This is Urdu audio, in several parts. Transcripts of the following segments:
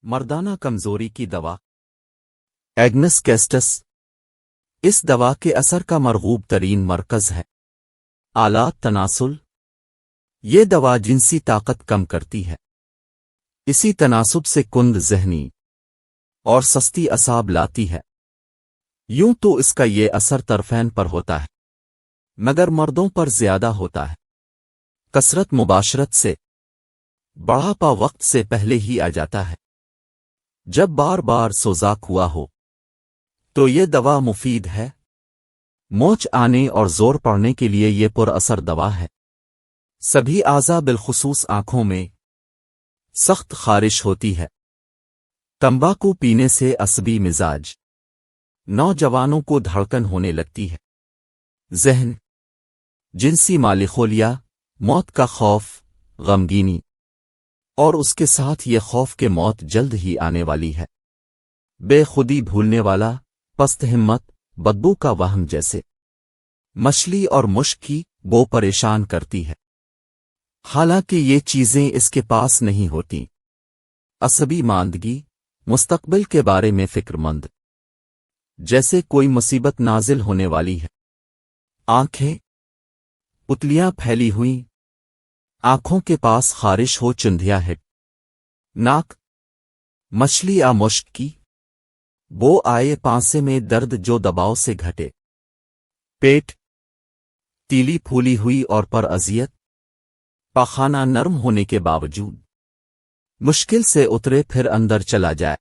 مردانہ کمزوری کی دوا ایگنس کیسٹس اس دوا کے اثر کا مرغوب ترین مرکز ہے آلات تناسل۔ یہ دوا جنسی طاقت کم کرتی ہے، اسی تناسب سے کند ذہنی اور سستی اعصاب لاتی ہے۔ یوں تو اس کا یہ اثر طرفین پر ہوتا ہے، مگر مردوں پر زیادہ ہوتا ہے۔ کثرت مباشرت سے بڑھاپا وقت سے پہلے ہی آ جاتا ہے۔ جب بار بار سوزاک ہوا ہو تو یہ دوا مفید ہے۔ موچ آنے اور زور پڑنے کے لیے یہ پر اثر دوا ہے۔ سبھی اعضاء بالخصوص آنکھوں میں سخت خارش ہوتی ہے۔ تمباکو پینے سے عصبی مزاج، نوجوانوں کو دھڑکن ہونے لگتی ہے۔ ذہن، جنسی مالخولیا، موت کا خوف، غمگینی، اور اس کے ساتھ یہ خوف کہ موت جلد ہی آنے والی ہے۔ بے خودی بھولنے والا، پست ہمت، بدبو کا وہم جیسے مچھلی اور مشک کی بو پریشان کرتی ہے، حالانکہ یہ چیزیں اس کے پاس نہیں ہوتی۔ عصبی ماندگی، مستقبل کے بارے میں فکر مند، جیسے کوئی مصیبت نازل ہونے والی ہے۔ آنکھیں پتلیاں پھیلی ہوئیں، آنکھوں کے پاس خارش ہو چندھیا ہے۔ ناک مچھلی یا مشک کی بو آئے، پانسے میں درد جو دباؤ سے گھٹے۔ پیٹ تیلی پھولی ہوئی اور پر اذیت، پاخانہ نرم ہونے کے باوجود مشکل سے اترے پھر اندر چلا جائے۔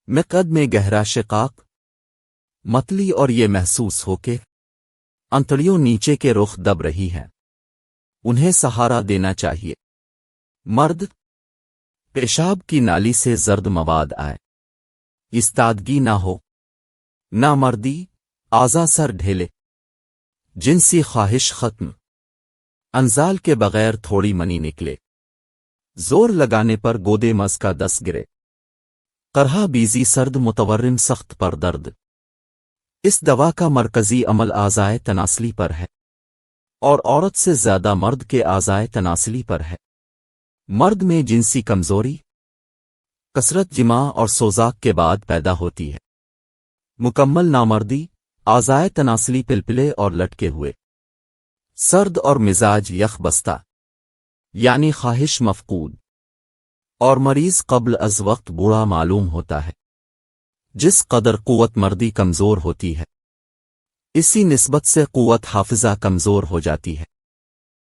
مقعد میں گہرا شقاق، متلی اور یہ محسوس ہو کہ انتڑیوں نیچے کے رخ دب رہی ہیں، انہیں سہارا دینا چاہیے۔ مرد پیشاب کی نالی سے زرد مواد آئے، استادگی نہ ہو، نامردی، اعضاء سر ڈھیلے، جنسی خواہش ختم، انزال کے بغیر تھوڑی منی نکلے، زور لگانے پر گودے مز کا دس گرے، قرحہ بیزی، سرد متورم، سخت پر درد۔ اس دوا کا مرکزی عمل اعضائے تناسلی پر ہے، اور عورت سے زیادہ مرد کے اعضائے تناسلی پر ہے۔ مرد میں جنسی کمزوری کثرت جماع اور سوزاک کے بعد پیدا ہوتی ہے۔ مکمل نامردی، اعضائے تناسلی پلپلے اور لٹکے ہوئے، سرد اور مزاج یخ بستہ، یعنی خواہش مفقود، اور مریض قبل از وقت بوڑھا معلوم ہوتا ہے۔ جس قدر قوت مردی کمزور ہوتی ہے، اسی نسبت سے قوت حافظہ کمزور ہو جاتی ہے۔